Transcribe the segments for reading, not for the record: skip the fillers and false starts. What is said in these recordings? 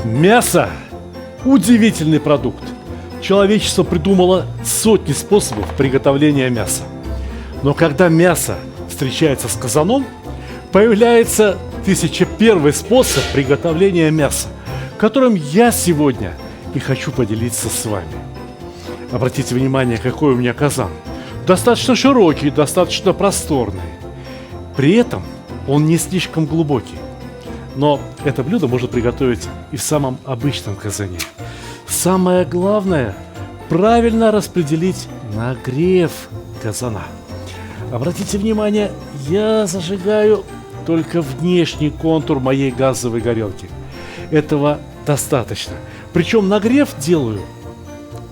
Мясо – удивительный продукт. Человечество придумало сотни способов приготовления мяса. Но когда мясо встречается с казаном, появляется 1001 способ приготовления мяса, которым я сегодня и хочу поделиться с вами. Обратите внимание, какой у меня казан. Достаточно широкий, достаточно просторный. При этом он не слишком глубокий. Но это блюдо можно приготовить и в самом обычном казане. Самое главное – правильно распределить нагрев казана. Обратите внимание, я зажигаю только внешний контур моей газовой горелки. Этого достаточно. Причем нагрев делаю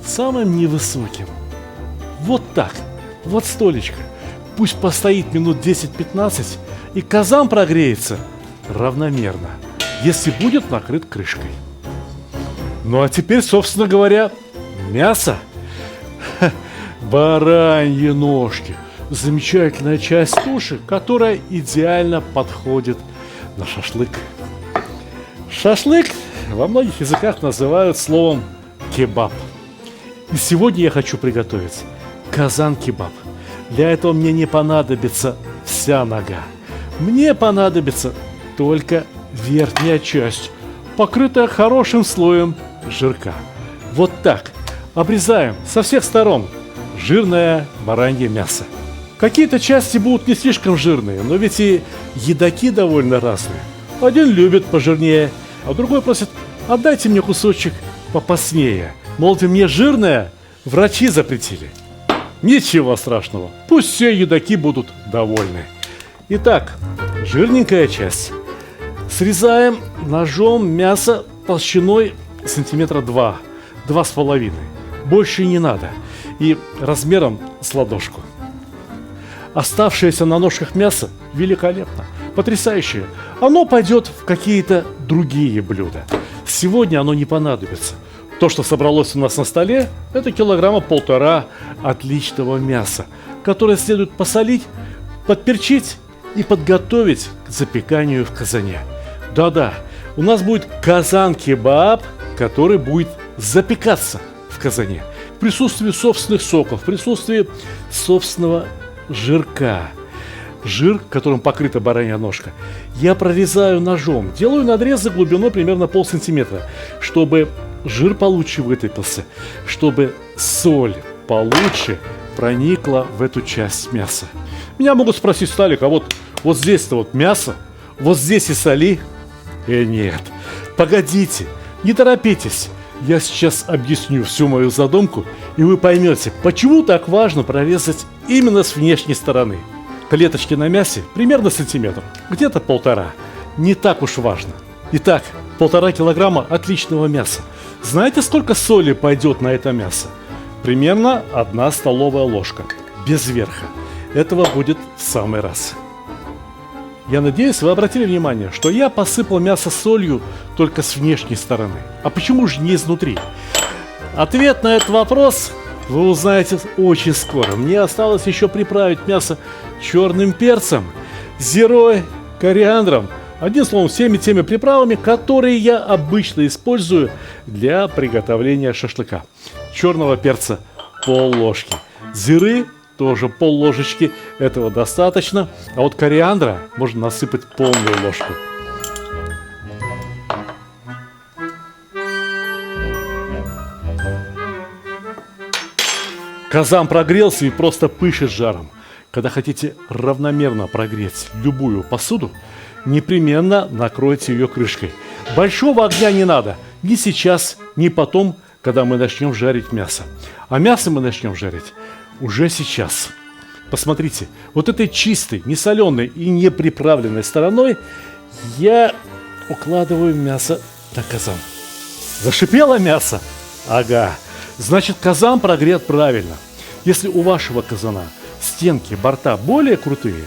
самым невысоким. Вот так, вот столечко. Пусть постоит минут 10-15, и казан прогреется равномерно, если будет накрыт крышкой. Ну а теперь, собственно говоря, мясо. Бараньи ножки. Замечательная часть туши, которая идеально подходит на шашлык. Шашлык во многих языках называют словом кебаб. И сегодня я хочу приготовить казан-кебаб. Для этого мне не понадобится вся нога. Мне понадобится только верхняя часть, покрытая хорошим слоем жирка. Вот так. Обрезаем со всех сторон жирное баранье мясо. Какие-то части будут не слишком жирные, но ведь и едоки довольно разные. Один любит пожирнее, а другой просит: отдайте мне кусочек попоснее. Мол, мне жирное врачи запретили. Ничего страшного, пусть все едоки будут довольны. Итак, жирненькая часть. Срезаем ножом мясо толщиной сантиметра 2-2,5. Больше не надо. И размером с ладошку. Оставшееся на ножках мясо великолепно, потрясающее. Оно пойдет в какие-то другие блюда. Сегодня оно не понадобится. То, что собралось у нас на столе, это 1,5 килограмма отличного мяса, которое следует посолить, подперчить и подготовить к запеканию в казане. Да-да, у нас будет казан-кебаб, который будет запекаться в казане. В присутствии собственных соков, в присутствии собственного жирка. Жир, которым покрыта баранья ножка, я прорезаю ножом. Делаю надрезы глубиной примерно полсантиметра, чтобы жир получше вытопился, чтобы соль получше проникла в эту часть мяса. Меня могут спросить: Сталик, а вот здесь-то вот мясо, вот здесь и соли? Нет, погодите, не торопитесь. Я сейчас объясню всю мою задумку, и вы поймете, почему так важно прорезать именно с внешней стороны. Клеточки на мясе примерно сантиметр, где-то 1,5. Не так уж важно. Итак, 1,5 килограмма отличного мяса. Знаете, сколько соли пойдет на это мясо? Примерно 1 столовая ложка, без верха. Этого будет в самый раз. Я надеюсь, вы обратили внимание, что я посыпал мясо солью только с внешней стороны. А почему же не изнутри? Ответ на этот вопрос вы узнаете очень скоро. Мне осталось еще приправить мясо черным перцем, зирой, кориандром. Одним словом, всеми теми приправами, которые я обычно использую для приготовления шашлыка. Черного перца пол-ложки, зиры тоже пол-ложечки, этого достаточно. А вот кориандра можно насыпать полную ложку. Казан прогрелся и просто пышет жаром. Когда хотите равномерно прогреть любую посуду, непременно накройте ее крышкой. Большого огня не надо, ни сейчас, ни потом, когда мы начнем жарить мясо. А мясо мы начнем жарить уже сейчас. Посмотрите, вот этой чистой, не соленой и не приправленной стороной я укладываю мясо на казан. Зашипело мясо? Ага, значит, казан прогрет правильно. Если у вашего казана стенки, борта более крутые,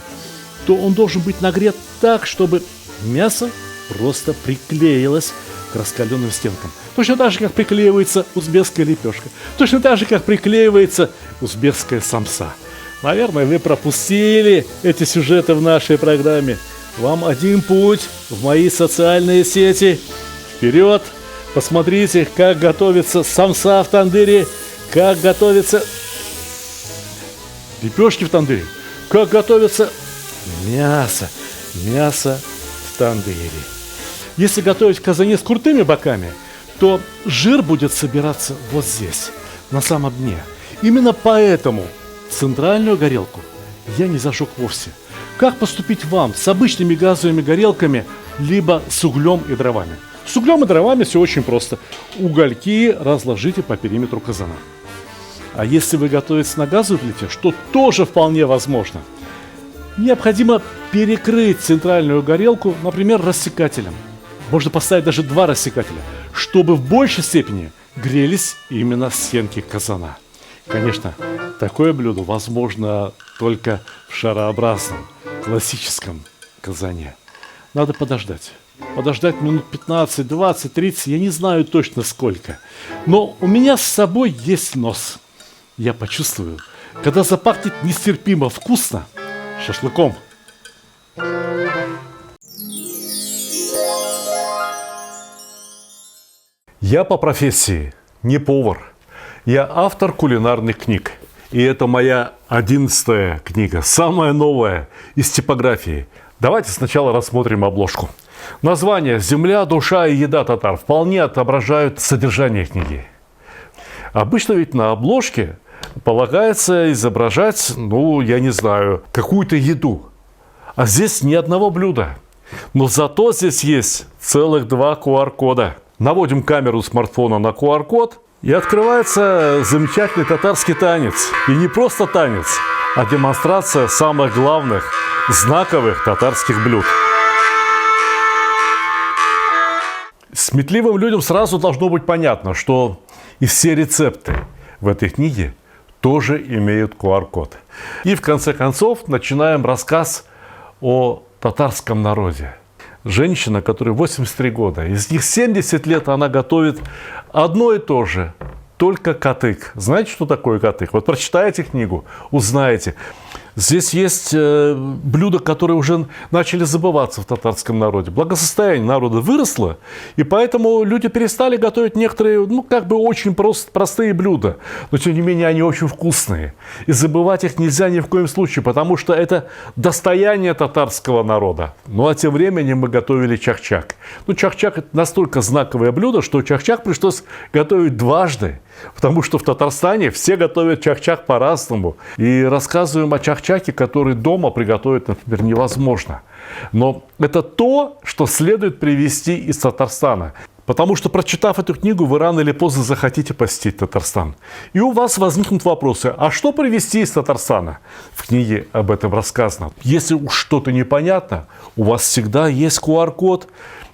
то он должен быть нагрет так, чтобы мясо просто приклеилось к раскаленным стенкам. Точно так же, как приклеивается узбекская лепешка. Точно так же, как приклеивается узбекская самса. Наверное, вы пропустили эти сюжеты в нашей программе. вам один путь в мои социальные сети. Вперед! Посмотрите, как готовится самса в тандыре, как готовится лепешки в тандыре, как готовится мясо в тандыре. Если готовить в казане с крутыми боками, то жир будет собираться вот здесь, на самом дне. Именно поэтому центральную горелку я не зажег вовсе. Как поступить вам с обычными газовыми горелками, либо с углем и дровами? С углем и дровами все очень просто. Угольки разложите по периметру казана. А если вы готовитесь на газовой плите, что тоже вполне возможно, необходимо перекрыть центральную горелку, например, рассекателем. Можно поставить даже 2 рассекателя, чтобы в большей степени грелись именно стенки казана. Конечно, такое блюдо возможно только в шарообразном, классическом казане. Надо подождать. Подождать минут 15, 20, 30, я не знаю точно сколько. Но у меня с собой есть нос. Я почувствую, когда запахнет нестерпимо вкусно шашлыком. Я по профессии не повар. Я автор кулинарных книг. И это моя 11-я книга, самая новая из типографии. Давайте сначала рассмотрим обложку. Название «Земля, душа и еда татар» вполне отображают содержание книги. Обычно ведь на обложке полагается изображать, я не знаю, какую-то еду. А здесь ни одного блюда. Но зато здесь есть целых 2 QR-кода. Наводим камеру смартфона на QR-код, и открывается замечательный татарский танец. И не просто танец, а демонстрация самых главных, знаковых татарских блюд. Сметливым людям сразу должно быть понятно, что и все рецепты в этой книге тоже имеют QR-код. И в конце концов начинаем рассказ о татарском народе. Женщина, которой 83 года, из них 70 лет она готовит одно и то же, только катык. Знаете, что такое катык? Вот прочитайте книгу, узнаете. Здесь есть блюда, которые уже начали забываться в татарском народе. Благосостояние народа выросло, и поэтому люди перестали готовить некоторые, очень простые блюда. Но, тем не менее, они очень вкусные. И забывать их нельзя ни в коем случае, потому что это достояние татарского народа. А тем временем мы готовили чак-чак. Чак-чак – это настолько знаковое блюдо, что чак-чак пришлось готовить дважды. Потому что в Татарстане все готовят чак-чак по-разному. И рассказываем о чак-чаке, который дома приготовить, например, невозможно. Но это то, что следует привезти из Татарстана. Потому что, прочитав эту книгу, вы рано или поздно захотите посетить Татарстан. И у вас возникнут вопросы, а что привезти из Татарстана? В книге об этом рассказано. Если уж что-то непонятно, у вас всегда есть QR-код.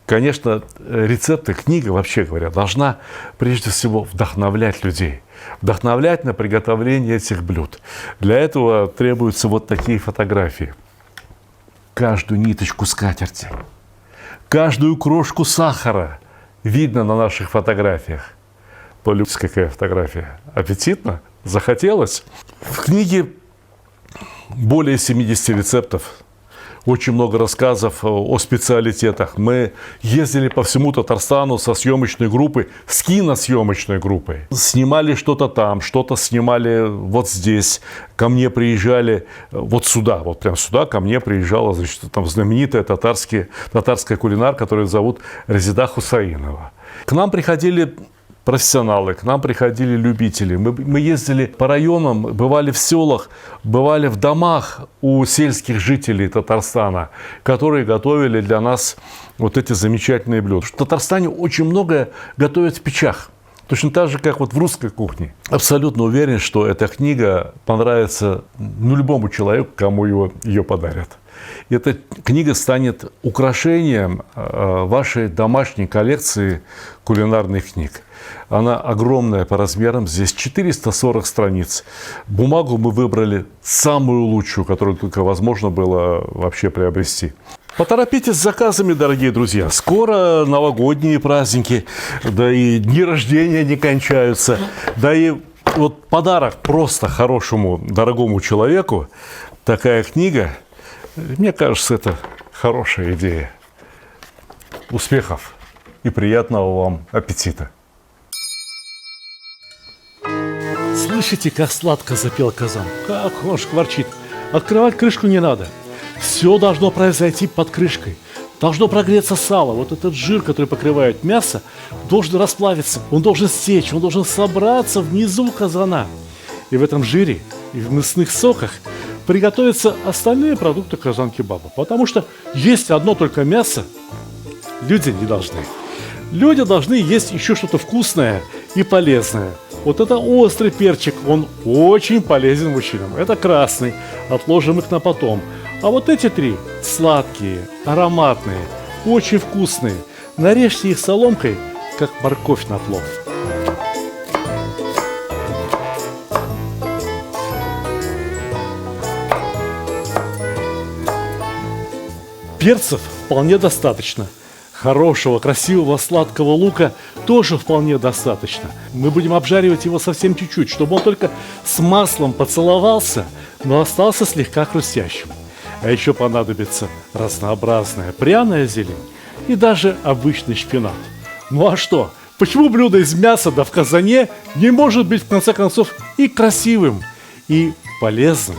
Конечно, рецепты, книга, вообще говоря, должна прежде всего вдохновлять людей. Вдохновлять на приготовление этих блюд. Для этого требуются вот такие фотографии. Каждую ниточку скатерти, каждую крошку сахара видно на наших фотографиях. Полюбите, какая фотография. Аппетитно? Захотелось? В книге более 70 рецептов. Очень много рассказов о специалитетах. Мы ездили по всему Татарстану со съемочной группой, с киносъемочной группой. Снимали что-то там, что-то снимали вот здесь. Ко мне приезжали вот сюда, вот прям сюда ко мне приезжала, там знаменитая татарская кулинар, которую зовут Резида Хусаинова. К нам приходили профессионалы, к нам приходили любители. Мы ездили по районам, бывали в селах, бывали в домах у сельских жителей Татарстана, которые готовили для нас вот эти замечательные блюда. В Татарстане очень многое готовят в печах. Точно так же, как вот в русской кухне. Абсолютно уверен, что эта книга понравится любому человеку, кому ее подарят. И эта книга станет украшением вашей домашней коллекции кулинарных книг. Она огромная по размерам, здесь 440 страниц. Бумагу мы выбрали самую лучшую, которую только возможно было вообще приобрести. Поторопитесь с заказами, дорогие друзья. Скоро новогодние праздники, да и дни рождения не кончаются. Да и вот подарок просто хорошему, дорогому человеку, такая книга, мне кажется, это Хорошая идея. Успехов и приятного вам аппетита. Слышите, как сладко запел казан? Как он шкварчит. Открывать крышку не надо. Все должно произойти под крышкой. Должно прогреться сало. Вот этот жир, который покрывает мясо, должен расплавиться. Он должен стечь, он должен собраться внизу казана. И в этом жире, и в мясных соках приготовятся остальные продукты казан-кебаба. Потому что есть одно только мясо люди не должны. Люди должны есть еще что-то вкусное и полезное. Вот это острый перчик, он очень полезен мужчинам. Это красный, отложим их на потом. А вот эти три сладкие, ароматные, очень вкусные. Нарежьте их соломкой, как морковь на плов. Перцев вполне достаточно. Хорошего, красивого, сладкого лука тоже вполне достаточно. Мы будем обжаривать его совсем чуть-чуть, чтобы он только с маслом поцеловался, но остался слегка хрустящим. А еще понадобится разнообразная пряная зелень и даже обычный шпинат. Ну а что? Почему блюдо из мяса да в казане не может быть в конце концов и красивым, и полезным?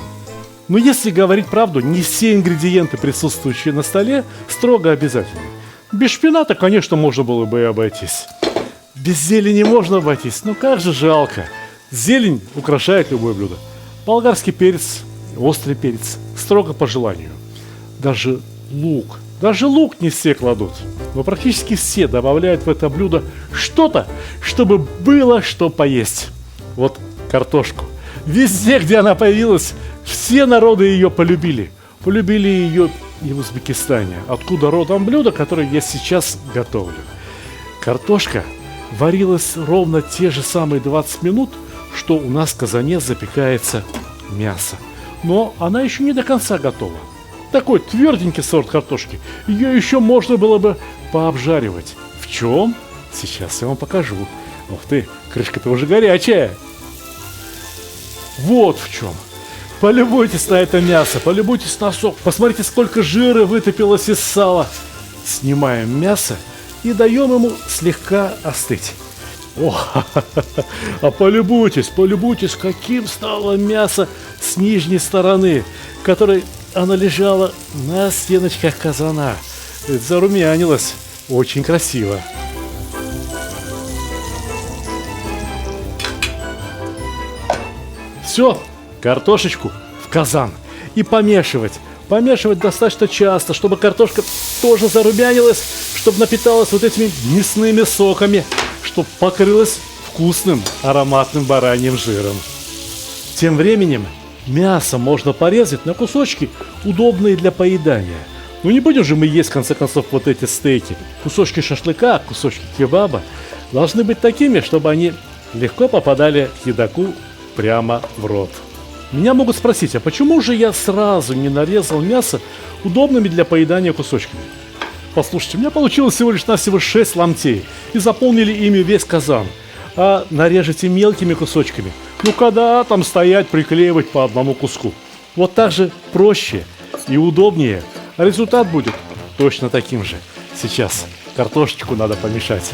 Но если говорить правду, не все ингредиенты, присутствующие на столе, строго обязательны. Без шпината, конечно, можно было бы и обойтись. Без зелени можно обойтись, но как же жалко. Зелень украшает любое блюдо. Болгарский перец, острый перец, строго по желанию. Даже лук не все кладут. Но практически все добавляют в это блюдо что-то, чтобы было что поесть. Вот картошку. Везде, где она появилась, все народы ее полюбили. Полюбили ее и в Узбекистане, откуда родом блюдо, которое я сейчас готовлю. Картошка варилась ровно те же самые 20 минут, что у нас в казане запекается мясо. Но она еще не до конца готова. Такой тверденький сорт картошки. Ее еще можно было бы пообжаривать. В чем? Сейчас я вам покажу. Ух ты, крышка-то уже горячая. Вот в чем. Полюбуйтесь на это мясо, полюбуйтесь на сок. Посмотрите, сколько жира вытопилось из сала. Снимаем мясо и даем ему слегка остыть. О, а полюбуйтесь, каким стало мясо с нижней стороны, которой оно лежало на стеночках казана. Это зарумянилось. Очень красиво. Все. Картошечку в казан и помешивать. Помешивать достаточно часто, чтобы картошка тоже зарумянилась, чтобы напиталась вот этими мясными соками, чтобы покрылась вкусным ароматным бараньим жиром. Тем временем мясо можно порезать на кусочки, удобные для поедания. Ну не будем же мы есть в конце концов вот эти стейки. Кусочки шашлыка, кусочки кебаба должны быть такими, чтобы они легко попадали к едоку прямо в рот. Меня могут спросить, а почему же я сразу не нарезал мясо удобными для поедания кусочками? Послушайте, у меня получилось всего лишь навсего 6 ломтей, и заполнили ими весь казан. А нарежете мелкими кусочками, ну когда там стоять, приклеивать по одному куску? Вот так же проще и удобнее, а результат будет точно таким же. Сейчас картошечку надо помешать.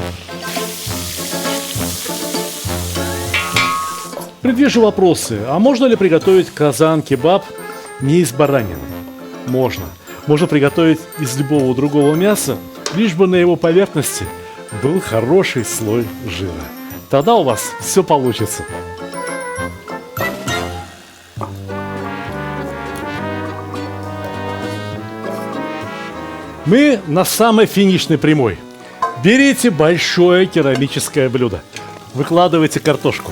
Предвижу вопросы. А можно ли приготовить казан-кебаб не из баранины? Можно. Можно приготовить из любого другого мяса, лишь бы на его поверхности был хороший слой жира. Тогда у вас все получится. Мы на самой финишной прямой. Берите большое керамическое блюдо. Выкладывайте картошку.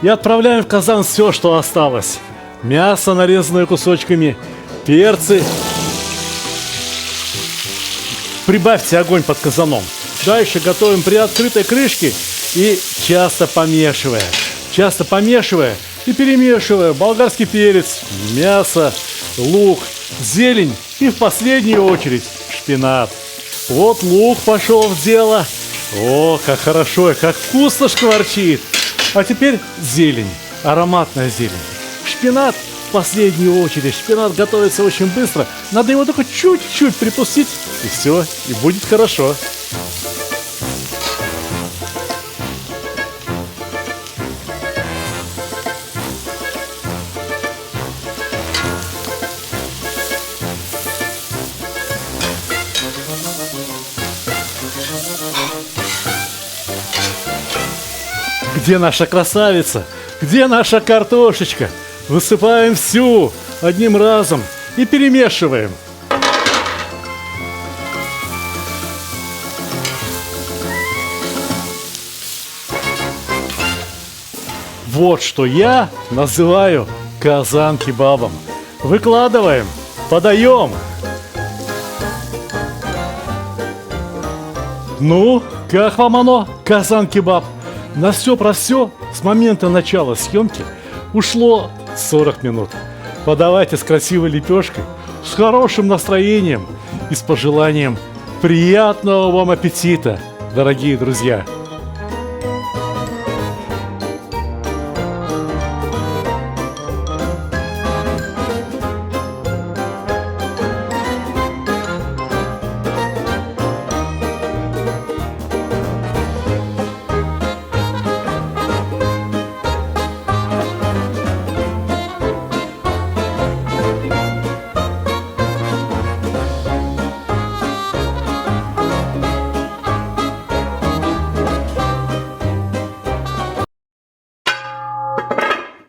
И отправляем в казан все, что осталось. Мясо, нарезанное кусочками, перцы. Прибавьте огонь под казаном. Дальше готовим при открытой крышке и часто помешивая и перемешивая болгарский перец, мясо, лук, зелень и в последнюю очередь шпинат. Вот лук пошел в дело. О, как хорошо и как вкусно шкварчит. А теперь зелень, ароматная зелень. Шпинат в последнюю очередь. Шпинат готовится очень быстро. Надо его только чуть-чуть припустить, и все, и будет хорошо. Где наша красавица? Где наша картошечка? Высыпаем всю одним разом и перемешиваем. Вот что я называю казан-кебабом. Выкладываем, подаем. Ну, как вам оно, казан-кебаб? На все про все с момента начала съемки ушло 40 минут. Подавайте с красивой лепешкой, с хорошим настроением и с пожеланием приятного вам аппетита, дорогие друзья!